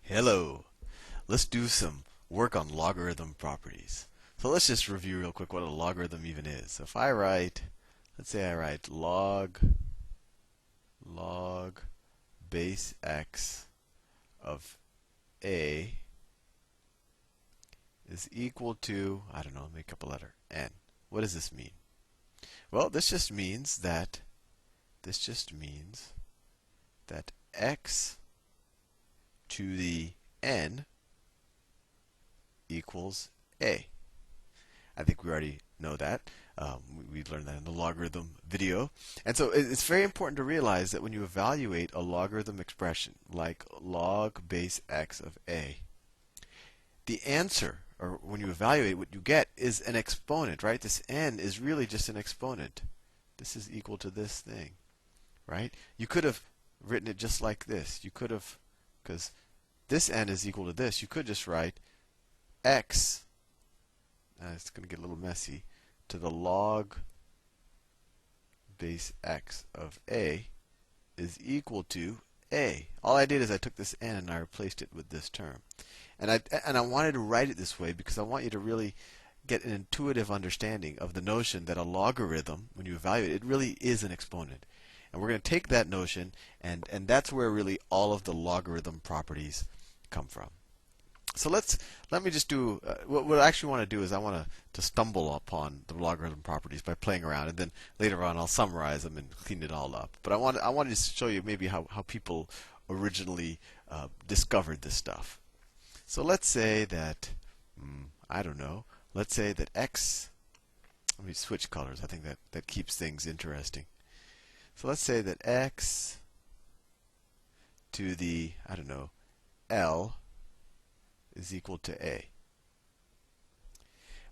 Hello. Let's do some work on logarithm properties. So let's just review real quick what a logarithm even is. So if I write, let's say I write log base x of a is equal to, I don't know, make up a letter, n. What does this mean? Well, this just means that x to the n equals a. I think we already know that. We learned that in the logarithm video. And so it's very important to realize that when you evaluate a logarithm expression like log base x of a, the answer, or when you evaluate what you get, is an exponent, right? This n is really just an exponent. This is equal to this thing, right? You could have written it just like this. You could have, because this n is equal to this, you could just write x, it's going to get a little messy, to the log base x of a is equal to a. All I did is I took this n and I replaced it with this term. And I wanted to write it this way because I want you to really get an intuitive understanding of the notion that a logarithm, when you evaluate it, it really is an exponent. And we're going to take that notion, and that's where really all of the logarithm properties come from. So let me just do what I actually want to do is I want to stumble upon the logarithm properties by playing around, and then later on I'll summarize them and clean it all up. But I wanted to show you maybe how people originally discovered this stuff. So let's say that I don't know. Let's say that x. Let me switch colors. I think that keeps things interesting. So let's say that x to the, I don't know, L is equal to a.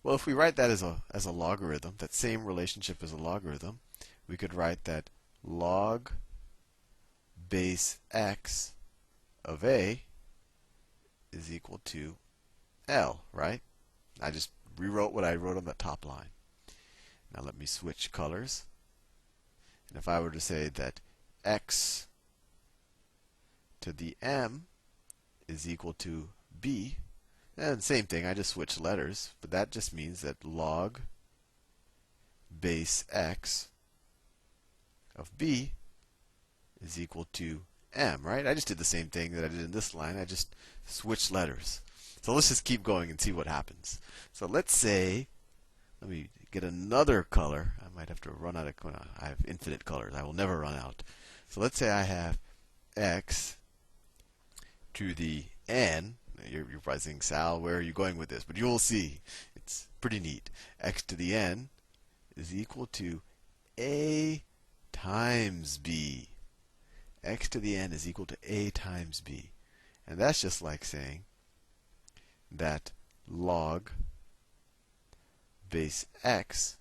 Well, if we write that as a logarithm, that same relationship as a logarithm, we could write that log base x of a is equal to L, right? I just rewrote what I wrote on the top line. Now let me switch colors. And if I were to say that x to the m is equal to b, and same thing, I just switched letters, but that just means that log base x of b is equal to m, right? I just did the same thing that I did in this line. I just switched letters. So let's just keep going and see what happens. So let's say, let me get another color. I might have to run out of, I have infinite colors. I will never run out. So let's say I have x to the n. You're probably saying, Sal, where are you going with this? But you will see. It's pretty neat. X to the n is equal to a times b. X to the n is equal to a times b. And that's just like saying that log base x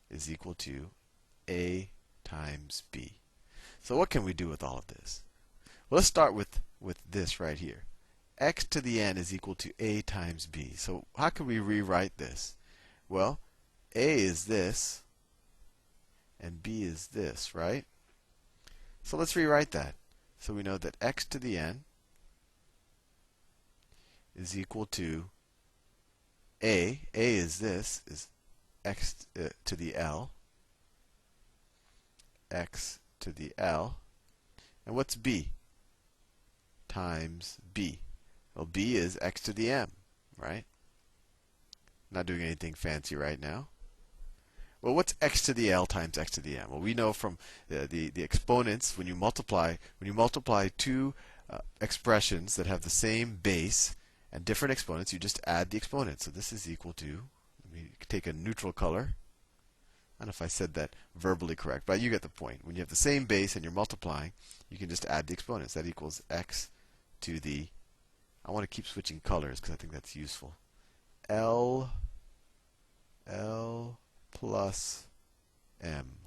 is equal to a times b. So what can we do with all of this? Well, let's start with this right here. X to the n is equal to a times b. So how can we rewrite this? Well, a is this, and b is this, right? So let's rewrite that. So we know that x to the n is equal to a. A is this, is x to the l. X to the l. And what's b? Times b. Well, b is x to the m, right? Not doing anything fancy right now. Well, what's x to the l times x to the m? Well, we know from the exponents, when you multiply two expressions that have the same base and different exponents, you just add the exponents. So this is equal to, let me take a neutral color. I don't know if I said that verbally correct, but you get the point. When you have the same base and you're multiplying, you can just add the exponents. That equals x to the, I want to keep switching colors because I think that's useful. L plus m.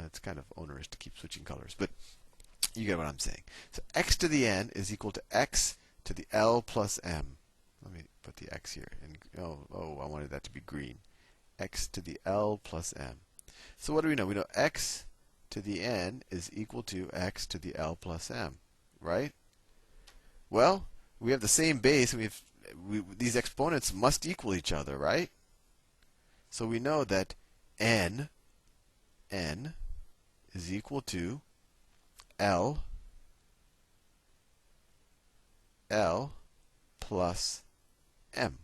It's kind of onerous to keep switching colors, but you get what I'm saying. So x to the n is equal to x to the l plus m. Let me put the x here. And I wanted that to be green. X to the l plus m. So what do we know? We know x to the n is equal to x to the l plus m, right? Well, we have the same base, and these exponents must equal each other, right? So we know that n is equal to L plus m.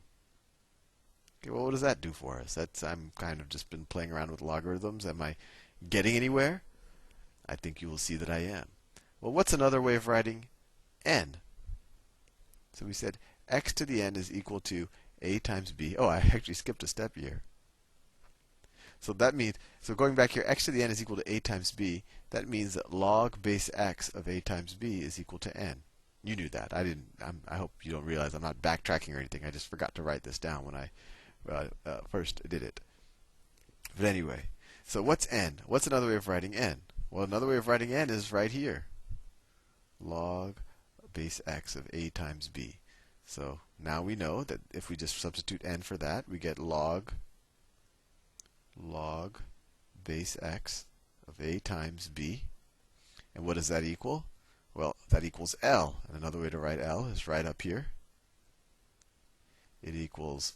Okay, well, what does that do for us? I'm kind of just been playing around with logarithms. Am I getting anywhere? I think you will see that I am. Well, what's another way of writing n? So we said x to the n is equal to a times b. Oh, I actually skipped a step here. So that means, so going back here, x to the n is equal to a times b. That means that log base x of a times b is equal to n. You knew that. I didn't. I hope you don't realize I'm not backtracking or anything. I just forgot to write this down when I first did it. But anyway, so what's n? What's another way of writing n? Well, another way of writing n is right here. Log base x of a times b. So now we know that if we just substitute n for that, we get log base x of a times b. And what does that equal? Well, that equals L. And another way to write L is right up here. It equals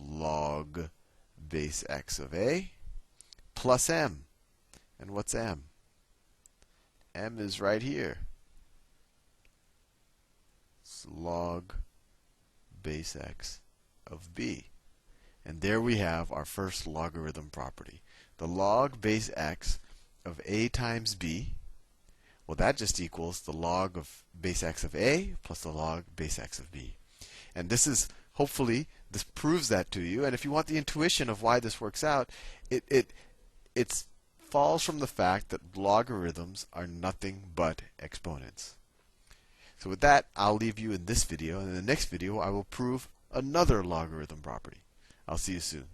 log base x of a plus m. And what's m? M is right here. It's log base x of b. And there we have our first logarithm property. The log base x of a times b. Well, that just equals the log of base x of a plus the log base x of b. And this is, hopefully, this proves that to you. And if you want the intuition of why this works out, it falls from the fact that logarithms are nothing but exponents. So with that, I'll leave you in this video. And in the next video, I will prove another logarithm property. I'll see you soon.